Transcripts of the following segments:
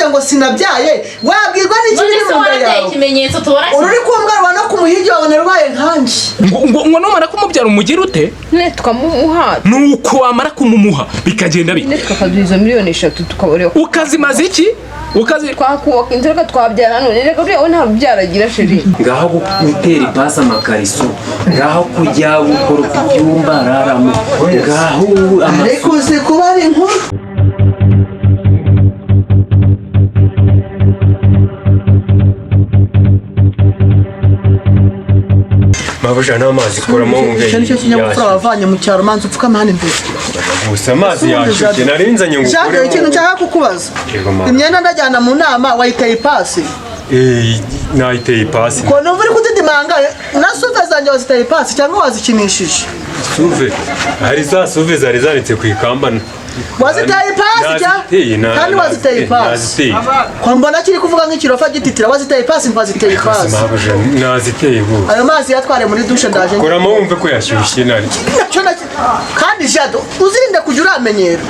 ngo sinabyaye wabwirwa n'iki biri mu nda yawe ikimenyetso tubona uri kumbwa no kumuhigi wawe narwaye nkanje ngo numara kumubyara umugira ute ne tukamuha nuko wamara kumumuha bikagenda bike ne tukakaduza miliyoni 3 tukaboreho ukazimaze iki twakubaka inzira twabyara none reka uriya nta byaragira sheri ngaho gutera ipasi amakariso ngaho kujya gukora ku byumba araramo ngaho ariko uzi kuba ari inkuru mabuja n'amazi kuramo umubyeyi icyo nicyo kinyabupfura wavanye mu cyaro manzi upfukame hano imbere gusa amazi yashyushye narinzanye ngo ukuremo ikintu nshaka kukubaza imyenda ndajyana mu nama wayiteye ipasi nayiteye ipasi ko numva uri kudidimanga na suve zanjye waziteye ipasi cyangwa wazikinishije suve hari za suve zari zanitse ku ikamba waziteye ipasi kandi waziteye ipasi ko mbona kiri kuvuga nk'ikirofa gititira waziteye ipasi ntwaziteye ipasi naziteye vuba ayo mazi yatware muri dushe ndaje kuramo wumve ko yashyushye nari kandi jado uzirinde kujya uramenyera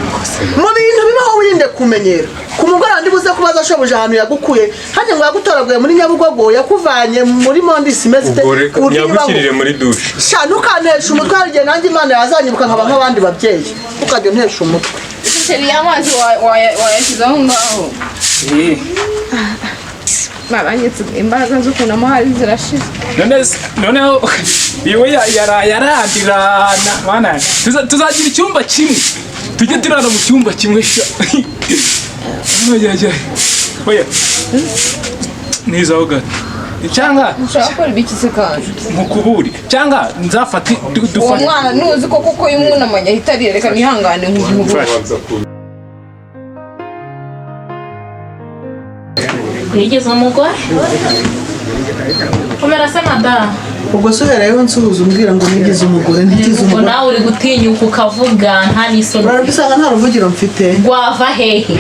mu bintu bibaho wirinde kumenyera ku mugoroba ndibuze kubaza shobuja ahantu yagukuye hanye ngo yagutoraguye muri Nyabugogo yakuvanye muri Mondisi mezite yagushyirire muri dushe sha ntukantesha umutwe hari igihe nanjye Imana yazanyibuka nkaba nk'abandi babyeyi ukajya untesha umutwe sheri y'amazi wayashyizeho ngaho baranyitse imbaraga zo kunama hari zirashize noneho iwe yaradirana mana tuzagira icyumba kimwe tujye turara mu cyumba kimwe sha oya nizaho gato cyangwa ushaka gukora ibikise kandi nkukuburi cyangwa nzafata uwo mwana nuzi ko kuko y'umwunamanya ahita reka nihangane nk'ubu wigeze umugore komera se madame ubwo soherayo nsuhuza umbwira ngo nigize umugore ntigize umugore nawe uri gutinyuka ukavuga nta n'isoni urabisanga nta ruvugiro mfite rwava hehe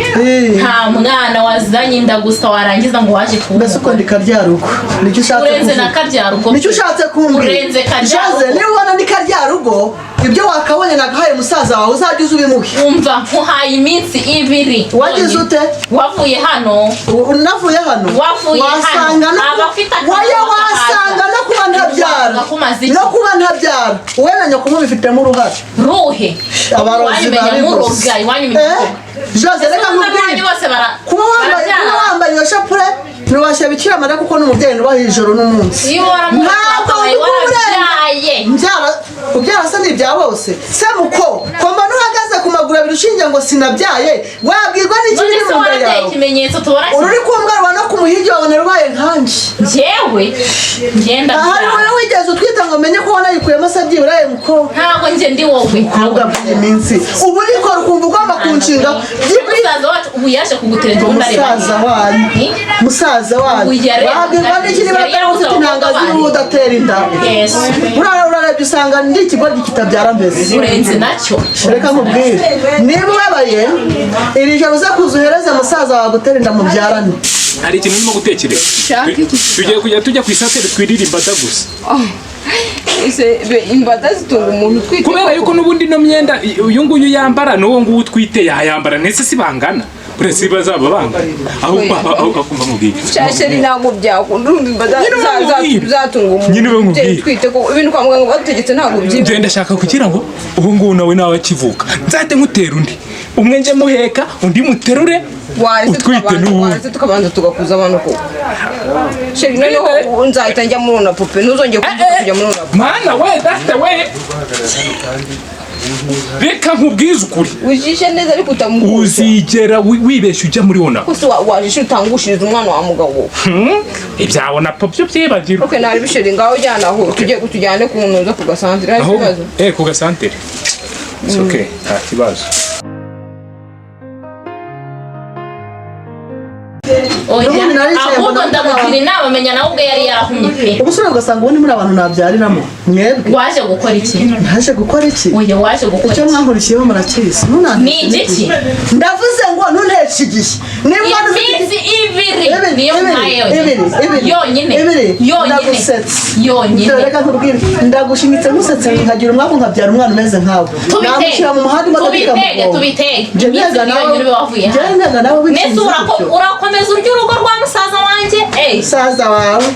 nta mwana wazanye inda gusa warangiza ngo waje kuvuga mbese uko ndi karyarugo nicyo ushatse urenze na karyarugo nicyo ushatse kumbwira urenze karyarugo niba ubona ni karyarugo ibyo wakabonye nagahaye musaza wawe uzajya uza ubimuhe umva nkuhaye iminsi 2 wagize ute wavuye hano unavuye hano wasanga abafite wasanga no kuba ntabyara no kuba ntabyara wowe na nyoko mubifitemo uruhare ruhe abarozi bari muroga iwanyu Jose reka mubwire kuba wambaye iyo shapure nubashya bikira Mariya kuko n'umubyeyi nubaha ijoro n'umunsi ntabwo warabyaye ubyara se ni ibya bose se muko komba nuhagaze ku maguru abiri ushingiye ngo sinabyaye wabwirwa n'iki biri mu nda yawe ikimenyetso tubona uri kumbwa no kumuhigi wawe narwaye nkanje njyewe ngenda aha wowe wigeze utwita ngo menye ko wanayikuyemo se byiburaye muko ntabwo nje ndi wowe ntabwo iminsi ubu niko rukumva ugomba kunshinga musaza wacu ubu yaje kugutereta ubundi areba musaza wanyu wabwirwa n'iki niba ufite intangazo y'ubu udatera inda urarebye usanga ndi ikigoryi kitabyara mbese urenze nacyo reka nkubwire niba ubabaye iri joro uze kuza uhereze musaza wawe gutera inda mubyarane hari ikintu urimo gutekereza tugiye kujya tujya ku isatere twirira imbata gusa imbata zitunga umuntu utwite kubera yuko n'ubundi no myenda uyu nguyu yambara n'uwo nguwo utwite yayambara ndetse si bangana uretse bazaba bangana ahubwo akumva mubwira shasheri ntabwo byakunda urumva imbata zatunga umuntu utwite ko ibintu kwa muganga badutegetse ntabwo byibye ngenda ndashaka kugira ngo ubu ngubu nawe akivuka nzate nkutera undi umwe nje muheka undi muterure waretse tukabanza tugakuza abantu ko sheri noneho nzahita njya muri una pupe ntuzongeye kujya muri una mana we dafite we reka nkubwize ukuri ujishe neza ariko utamukuza uzigera wibeshya ujya muri ona gusa wajishe utangushiriza umwana wa mugabo ibyabona byo byibagirwa okay nari bisheri ngaho jyana aho tujyane ku muntu uza ku gasantere hari ikibazo ku gasantere it's okay nta kibazo ahubwo ndamugira inama amenya nawe ubwe yari yarahumye pe ubusore ugasanga ubundi muri abantu nabyariramo mwebwe waje gukora iki naje gukora iki oya waje gukora icyo mwankurikiyeho murakizi ni igiki ndavuze ngo ntunteshe igihe iminsi 2 niyo mpaye yonyine reka nkubwire ndagushimitse musetse nkagira umwaka nkabyara umwana umeze nkawe namushyira mu muhanda imodoka tubitege nese urakomeza urya urugo rwa musaza wanjye musaza wawe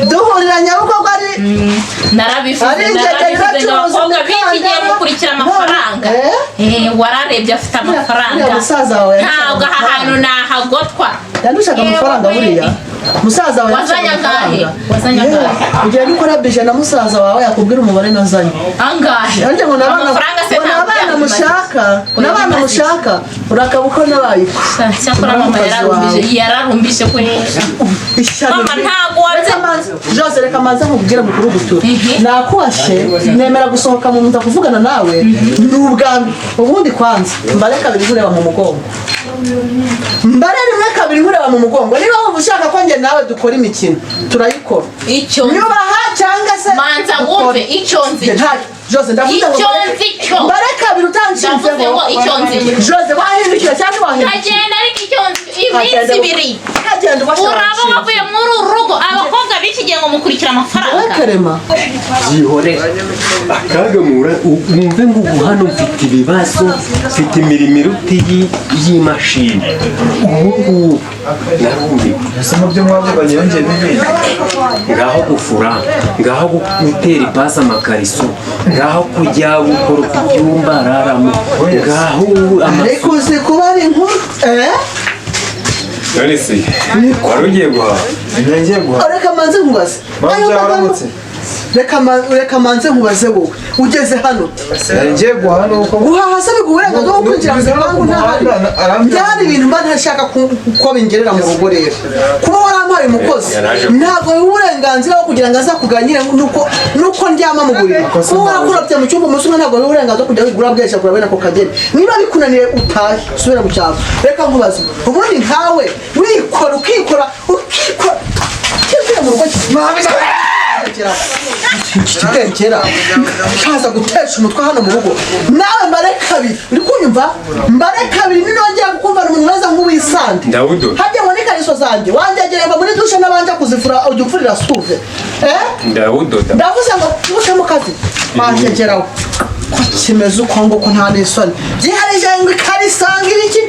duhurira Nyabugogo ari narabivuze abakobwa b'iki gihe mukurikira amafaranga wararebye afite amafaranga ntabwo aha hantu nahagotwa yandushaka amafaranga buriya musaza wawe wazanye angahe ugiye gukora bije na musaza wawe yakubwira umubare nazanye angahe amafaranga se n'abana mushaka urakabuko nabaye cyakora mama yararumbije mama ntabwo Jose reka maze nkubwire mukuru gutura nakuwashe nemera gusohoka mu nda kuvugana nawe n'ubwami ubundi kwanza mbare kabiri nkureba mu mugongo mbare rimwe kabiri nkureba mu mugongo niba wumva ushaka ko njye nawe dukora imikino turayikora nyubaha cyangwa se manza wumve icyo nzi Jose ndavuga ngo mbare kabiri utanshinzeho Jose wahindukira cyangwa wahindukira agenda ariko icyo nzi iminsi ibiri uraba wavuye muri uru rugo abakobwa b'iki gihe ngo mukurikira amafaranga karema byihore akagamura mwumve ngo ubu hano mfite ibibazo mfite imirimo iruta y'imashini ubu narumiwe ese mu byo mwavuganye yongeye n'ibindi ngaho gufura ngaho gutera ipasi amakariso ngaho kujya gukora ku byumba araramo ngaho ariko uzi kuba ari inkuru none se wari ugiye guhaha ngiye guhaha reka manze nkubaze waramutse reka manze nkubaze wowe ugeze hano ngiye guhaha nuko guhaha se biguburenganzira bwo kwinjira mu gipangu ntahari byari ibintu mba ntashaka ko bingerera mu rugo rero kuba warampaye umukozi ntabwo biba uburenganzira bwo kugira ngo aza kuganire nuko ndyama mu buriri kuba warakurabye mu cyumba umunsi umwe ntabwo biba uburenganzira kujya wigura bweshya kura bene ako kageni niba bikunaniye utahe usubire mu cyaro reka nkubaze ubundi nkawe wikora ukikora kivuye mu rugo kitekera kaza gutesha umutwe hano mu rugo nawe mbare kabiri uri kunyumva mbare kabiri ninongera kukumva umuntu mwiza nk'uwisande hajya ngo n'ikariso zanjye wanjyagera ngo muri dushe n'abanje kuzifura ujya upfurira suve ndavuze ngo tubushe mu kazi wanjyageraho ko kimeze uko nguko nta n'isoni byiharije ngo ikarisanga ibiki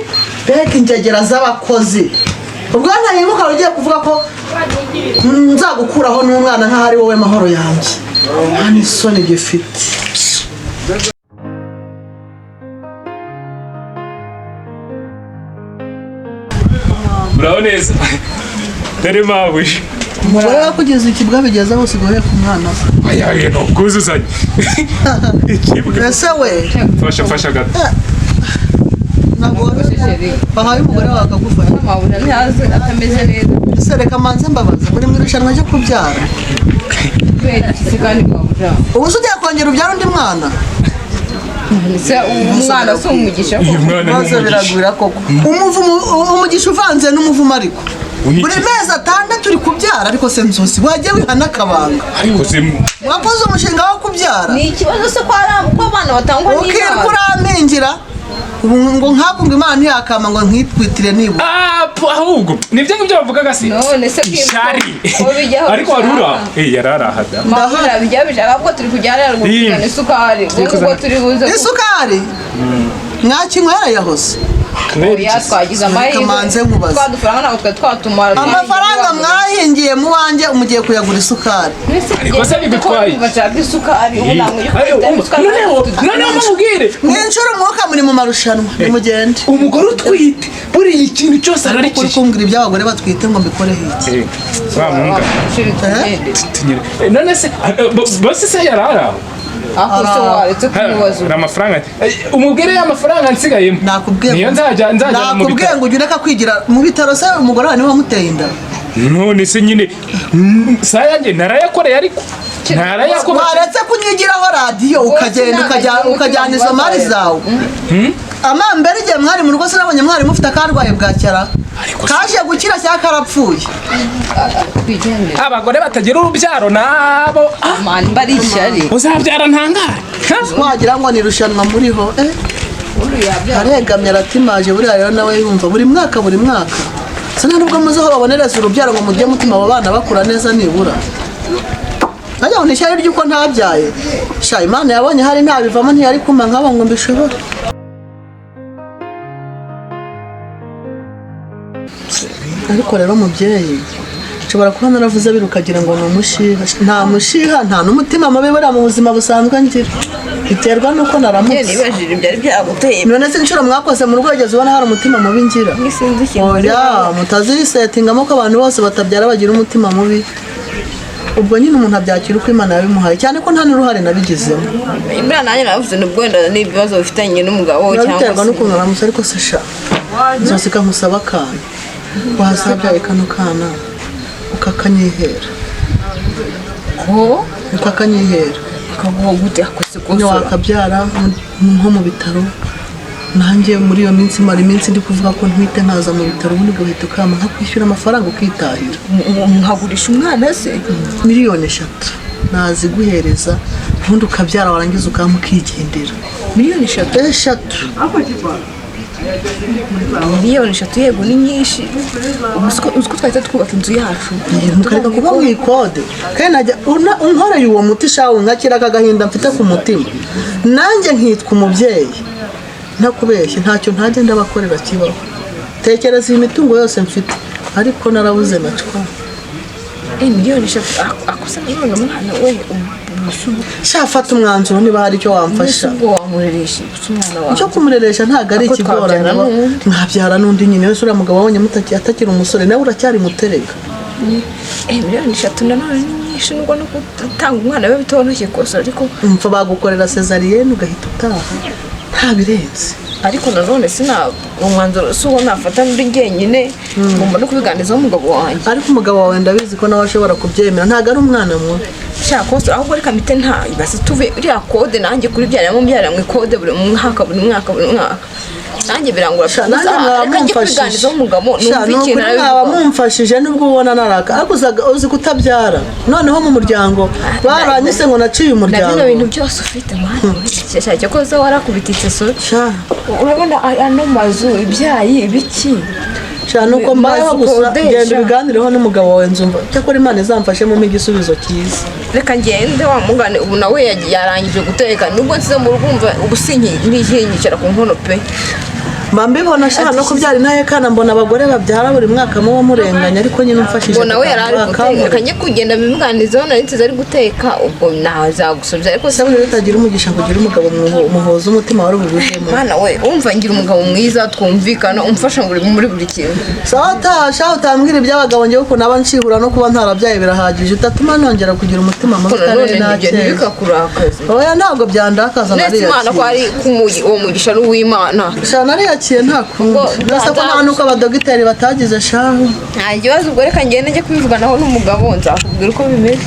mbega injyagera z'abakozi ubwo ntayibuka ugiye kuvuga ko nzagukuraho n'umwana nk'aho ari wowe mahoro yanjye nta n'isoni gifite muraho neza dore mabuja umugore wakugeza ikibwa bigeze hose ugoye ku mwana we ayaye no kuzuzanye ikibwa ese we fasha gato ntabwo bahaye umugore wawe akagufasha mabuja ntazi atameze neza ese reka manze mbabaza muri mu irushanwa ryo kubyara kubera iki kandi mabuja ubu se ugiye kongera ubyara undi mwana umwana si umugisha maze biragwira koko umugisha uvanze n'umuvumo ariko buri mezi atandatu uri kubyara ariko se nzozi wajya wihana akabanga ariko se wakoze umushinga wo kubyara ni ikibazo se ko abana batangwa n'inama ukirwa uramengira ubu ngo nkako ngo imana ntiyakama ngo nkitwitire nibura ahubwo nibyo ngibyo bavugaga se none se shari ariko warura yararahada ndahura bijya bishaka ko turi kujyana ngo tujyane isukari ubwo turi buze isukari mwakinywera yahose oya twagize amahirwe twadufaranga ntabwo twari twatumara amafaranga mwahingiye mu wanjye umugiye kuyagura isukari ariko se bigutwaye bashaka isukari ubu ntabwo noneho mubwire mwinshuro umwuka muri mu marushanwa nimugende umugore utwite buriya ikintu cyose ararikiye uri kumbwira iby'abagore batwite ngo mbikore hiki none se bose se yararaho aho se waretse kumubaza amafaranga umubwire y'amafaranga nsigayemo niyo nzajya nakubwiye ngo ujye ureka kwigira mu bitaro se umugore wawe niwe wamuteye inda none se nyine saa yanjye narayakoreye ariko waretse kunyigiraho radiyo ukagenda ukajyana izo mari zawe amambere igihe mwari mu rugo se nabonye mwari mufite akarwaye bwacyara kaje gukira cyangwa karapfuye abagore batagira urubyaro nabo mbari ishyari uzabyara ntangare wagira ngo ni irushanwa muriho aregamye aratimaje buriya rero nawe yumva buri mwaka sana nubwo muzeho babonereza urubyaro ngo mujye mutima abo bana bakura neza nibura najya ngo nishyari ry'uko ntabyaye sha Imana yabonye hari ntabivamo ntiyari kumpa nk'abo ngo mbishobore ariko rero mubyeyi nshobora kuba naravuze birukagira ngo ni umushiha nta mushiha nta n'umutima mubi buriya mu buzima busanzwe ngira biterwa nuko naramutse nibajije byari byaguteye none se inshuro mwakoze mu rwogezi ubona hari umutima mubi ngira sinzi ikintu oya mutazisetingamo ko abantu bose batabyara bagira umutima mubi ubwo nyine umuntu abyakira uko Imana yabimuhaye cyane ko nta n'uruhare nabigizemo imana nanjye navuze nubwo wenda n'ibibazo bifitanye n'umugabo biterwa n'ukuntu aramutse ariko se sha nzose kamusaba akana wazabyaye kano kana ukakanyihera ukakanyihera ukavuga gute akoze niyo wakabyara nko mu bitaro nanjye muri iyo minsi mara iminsi ndi kuvuga ko ntwite ntaza mu bitaro ubundi ugahita ukama nkakwishyura amafaranga ukitahira nkagurisha umwana se miliyoni 3 naziguhereza ubundi ukabyara warangiza ukama ukigendera miliyoni 3 miliyoni 3 yego ni nyinshi uziko twahita twubaka inzu yacu mukareka kuba mu ikode kandi najya unkoreye uwo muti shawe nkakira akagahinda mfite ku mutima nanjye nkitwa umubyeyi ntakubeshye ntacyo ntajya ndabakorera kibaho tekereza iyi mitungo yose mfite ariko narabuze nacwa miliyoni 3 akosa none umwana we shafata umwanzuro niba hari icyo wamfasha ubwo wamureresha umwana wawe icyo kumureresha ntabwo ari ikigoranye nkabyara n'undi nyine wese uriya mugabo wabonye atakiri umusore nawe uracyari muterega miliyoni 3 nanone ni nyinshi nubwo no gutanga umwana we bitoroshye kosa ariko mfa bagukorera cesarienne ugahita utaha nta birenze ariko nanone umwanzuro si uwo nafata muri njyenyine ngomba no kubiganizaho umugabo wanjye ariko umugabo wawe ndabizi ko nawe ashobora kubyemera ntabwo ari umwana mubi shaka kose ahubwo reka mpite nta ibase tuve uriya kode nanjye kuri byaramo mu kode buri mwaka nanjye birangura reka njye kubiganizaho umugabo numva ikintu mwaba mumfashije nubwo ubona naraka ariko uzi kutabyara noneho mu muryango baranyise ngo naciye umuryango bino bintu byose ufite mwana cyashaka ko zo warakubititse so urabona ano mazu ibyayi ibiki nuko mbayeho gusa genda ubiganireho n'umugabo wawe nzumva cyakora Imana izamfashemo igisubizo cyiza reka ngende wamugane ubu nawe yarangije guteka nubwo nsize mu rugo umva ubusinyicara ku nkono pe mba mbibona shaka no kubyara intaye kana mbona abagore babyara buri mwaka muba murenganya ariko nyine umfashije ngo nawe yarari guteka njye kugenda bimuganizaho nari nsize ari guteka ubwo ntazagusubya ariko se buri utagira umugisha kugira umugabo muhoza umutima wari ubujemo mwana we umva ngira umugabo mwiza twumvikana umfasha muri buri kintu sawa utambwira iby'abagabo njyewe ukuntu aba nshihura no kuba ntarabyaye birahagije utatuma nongera kugira umutima mubi kandi nakeye oya ntabwo byandakaza nariya Imana ko ari uwo mugisha ari uw'Imana nariya nta kundi ndetse ko nta nuko abadogiteri batagize shahu nta kibazo ubwo reka ngende njye kubivuganaho n'umugabo nzakubwira uko bimeze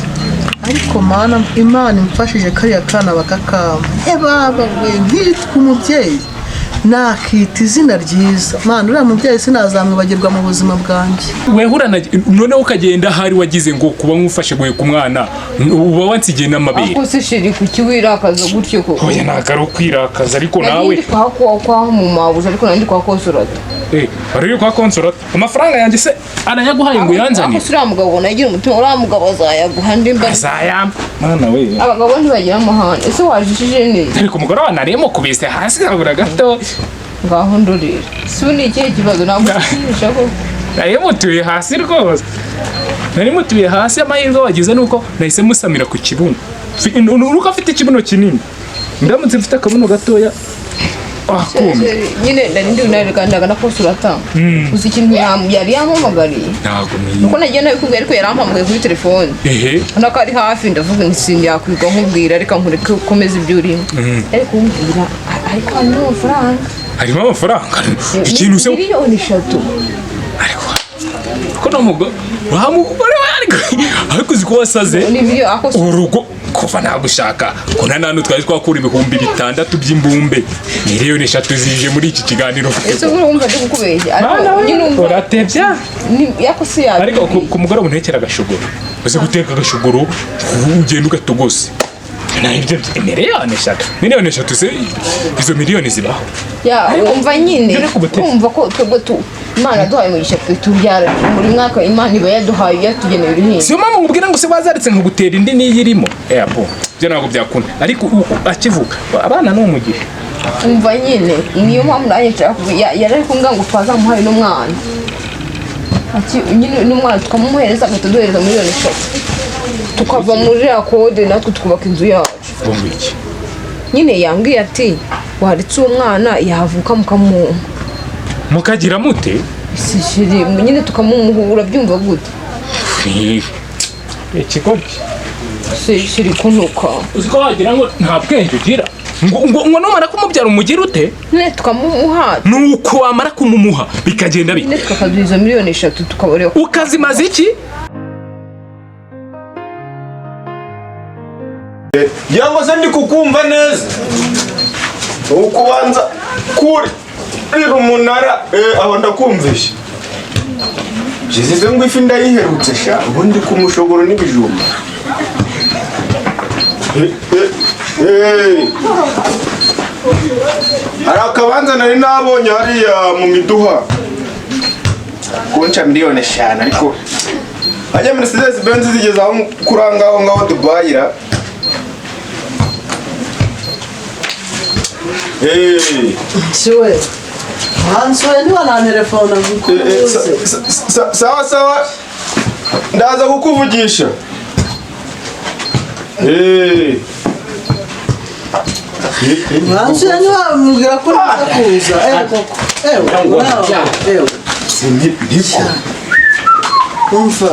ariko mana Imana imfashije kariya kana bakakama baba we nkitwa umubyeyi nakita izina ryiza mana uriya mubyeyi sinazamwibagirwa mu buzima bwanjye wehurana noneho ukagenda hari wagize ngo kuba nk'ufashe guheka umwana uba wansigiye n'amabere ako se shiri kuki wirakaza gutyo koko oya ntabwo ari ukwirakaza ariko nawe kwa mu mabuja ariko nandi kwa konsorata bari kwa konsorata amafaranga yanjye se arayaguhaye ngo yanzanire ako uriya mugabo nagira umutima uriya mugabo azayaguha ndimba azayampa mana we abagabo ntibagira amahane ese wajishije neza ariko umugore wa narimo kubise hasi kabura gato ngaho ndorera si ni ikihe kibazo ntabwo ushimisha ko narimutuye hasi rwose narimutuye hasi amahirwe wagize nuko nahise musamira ku kibuno nuko afite ikibuno kinini ndamutse mfite akabuno gatoya nyine ndarindaga na kose uratanga uzi ikintu yari yampamagariye ntabwo nuko nagiye nabikubwira ariko yarampamagaye kuri telefone ubona ko ari hafi ndavuga nti yakwiga nkubwira reka nkureke ukomeze ibyo urimo ariko umbwira ariko harimo amafaranga harimo amafaranga ikintu se miliyoni 3 ariko ko n'umugore wa mugore ariko uzi ko wasaze urugo kuva nagushaka ko nta twari twakura 6,000 by'imbumbe miliyoni 3 zije muri iki kiganiro ese urumva ndi kukubeshya ariko nyine uratebya yakose yaje ariko ku mugore untekera agashuguru uzi guteka agashuguru ugenda ugatogose nibyo miliyoni 3 se izo miliyoni zibaho umva nyine umva ko twebwe Imana yaduhaye umugisha twe tubyara buri mwaka Imana iba yaduhaye yatugeneye ibihingwa siyo mpamvu mubwira ngo se wazaritse nkugutera indi niyo irimo po byo ntabwo byakunda ariko akivuka abana ni umugisha umva nyine niyo mpamvu nanjye nshaka yari kumbwira ngo twazamuhaye n'umwana nyine n'umwana tukamuhereza agahita duhereza miliyoni 3 tukava muri ya kode natwe tukubaka inzu yacu nyine yambwiye ati waritse umwana yavuka mukamuha mukagira mute shiri nyine tukamumuhura byumva gute ikigoryi shiri kunuka uziko wagira ngo nta bwenge ugira ngo numara kumubyara umugira ute ne tukamumuha nuko wamara kumumuha bikagenda bite ne tukakaduza miliyoni 3 tukabareba ukazimaza iki yango se ndi kukumva neza ukubanza kuri umunara aho ndakumvisha jizize ngo ifi ndayiherutse sha ubundi kumushogoro n'ibijumba hari akabanza nari nabonye hariya mu miduha konca miliyoni 5 ariko ajya Mercedes Benz zigeze aho kurangaho ngaho Dubai siwe hansuye niba na telefone sawa ndaza kukuvugisha hansuye niba mubwira ko naza kuza koko ndiko umva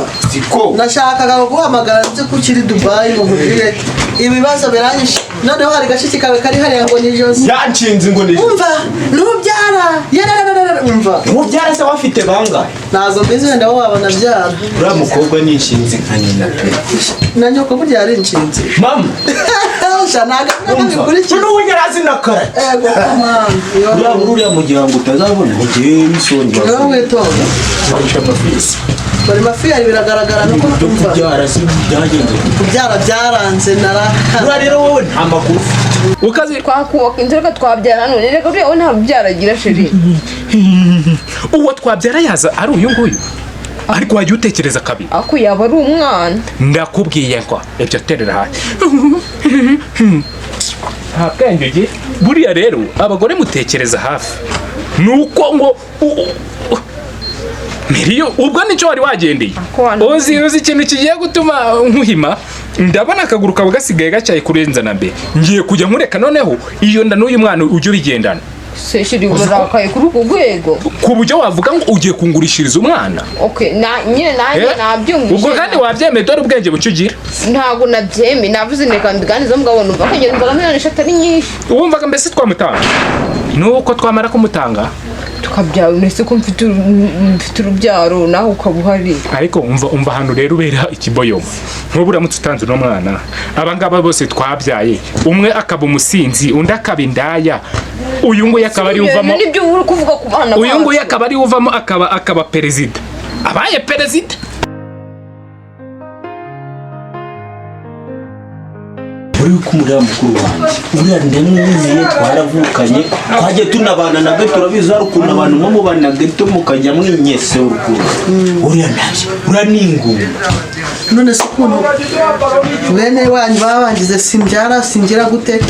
nashakaga guhamagara nzi ko ukiri Dubai ngo nkubwire ibibazo biranyishe noneho hari gashiki kawe kari hariya ngo ni Jose yanshinze ngo ni umva nubyara umva Mubyara se wafite bangahe nazo mbizi wenda wowe wabona byara uriya mukobwa ni inshinzi nka nyina pe na nyoko burya yari inshinzi mama naga bikurikira n'ubu yarazi nakara uriya mugira ngo utazabona mugiye misongera yo witonda bari mafiyari biragaragara nuko umva kubyara se byagenze kubyara byaranze naraka rero wowe nta makuru ukazi twakubaka inzira twabyara none rega uriya we nta byaragira sheri uwo twabyara yaza ari uyu nguyu ariko wajya utekereza kabiri ako yaba ari umwana ndakubwiye ngo ibyo terera hasi nta bwenge ugira buriya rero abagore mutekereza hafi nuko ngo Miriyo ubwo nicyo wari wagendeye uzi ikintu kigiye gutuma nkuhima ndabona akaguru kawe gasigaye gacyaye kurenza na mbere ngiye kujya nkureka noneho iyo nda n'uyu mwana ujye ubigendana seshiri urakaye kuri uko rwego ku buryo wavuga ngo ugiye kungurishiriza umwana nyine nanjye nabyumvise ubwo kandi wabyemeye dore ubwenge bucyo ugira ntabwo nabyemeye navuze neka mbiganiza mugabo numva ko ngeze mbaga miliyoni 3 ari nyinshi wumvaga mbese twamutanga nuko twamara kumutanga tukabyara nese ko mfite urubyaro naho ukaba uhari ariko umva hano rero ubera ikiboyoma nk'ubu uramutse utanze uno mwana abangaba bose twabyaye umwe akaba umusinzi undi akaba indaya uyu nguyu akaba ari uvamo nibyo uri kuvuga ku bana uyu nguyu akaba ari uvamo akaba perezida abaye perezida uri kumurira mukuru wanjye uriya ndamwizeye twaravukanye twagiye tunabana na gato turabizi hari ukuntu abantu nko mubana na gato mukajya mwinyese urukundo uriya nabyo uriya ni ingumba none se ukuntu bene wanyu babangize singira gute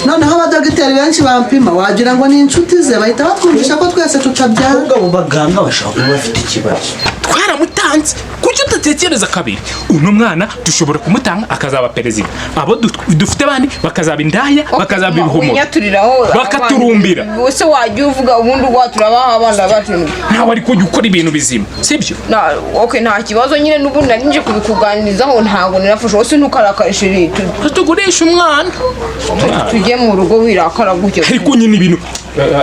noneho abadogiteri benshi bampima wagira ngo ni inshuti ze bahita batwumvisha ko twese tutabyara ahubwo abo baganga bashobora kuba bafite ikibazo twaramutanze kuki utatekereza kabiri uno mwana dushobora kumutanga akazaba perezida abo dufite abandi bakazaba indaya bakazaba ibihumuro bakaturumbira wese wajya uvuga ubundi urwaturabaha abana bacu ntawe ari kujya ukora ibintu bizima sibyo nta kibazo nyine n'ubundi nari nje kubikuganirizaho ntabwo nirafashe wese ntukarakare tugurisha umwana tujye mu rugo wirakara gutyo ariko nyine ibintu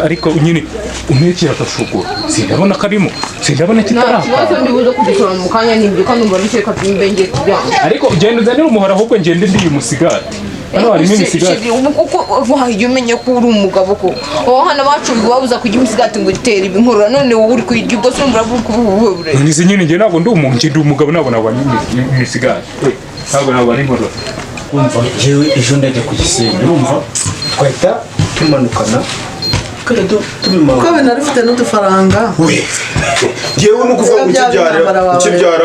ariko nyine umwekera agashugura sindabona karimo sindabona kitaraka nta kibazo ndibuze kugikora mu kanya nibyo kandi umva rukeka tumbenge tujyana ariko ugenda uzanira umuhora ahubwo ngende ndi umusigati hano harimo imisigati kuko wahijya umenya ko uri umugabo ko hano bacumbi babuza kujya imisigati ngo itere ibinkorora none wowe uri kuyirya ubwo se mbura bure nizi nyine njye ntabwo ndi umugabo ntabwo nabwo imisigati ntabwo ari inkorora umva jewe ejo ndajya ku Gisenyi urumva twahita tumanukana ko binarifite n'udufaranga ngewe ni ukuvuga ngo ukibyara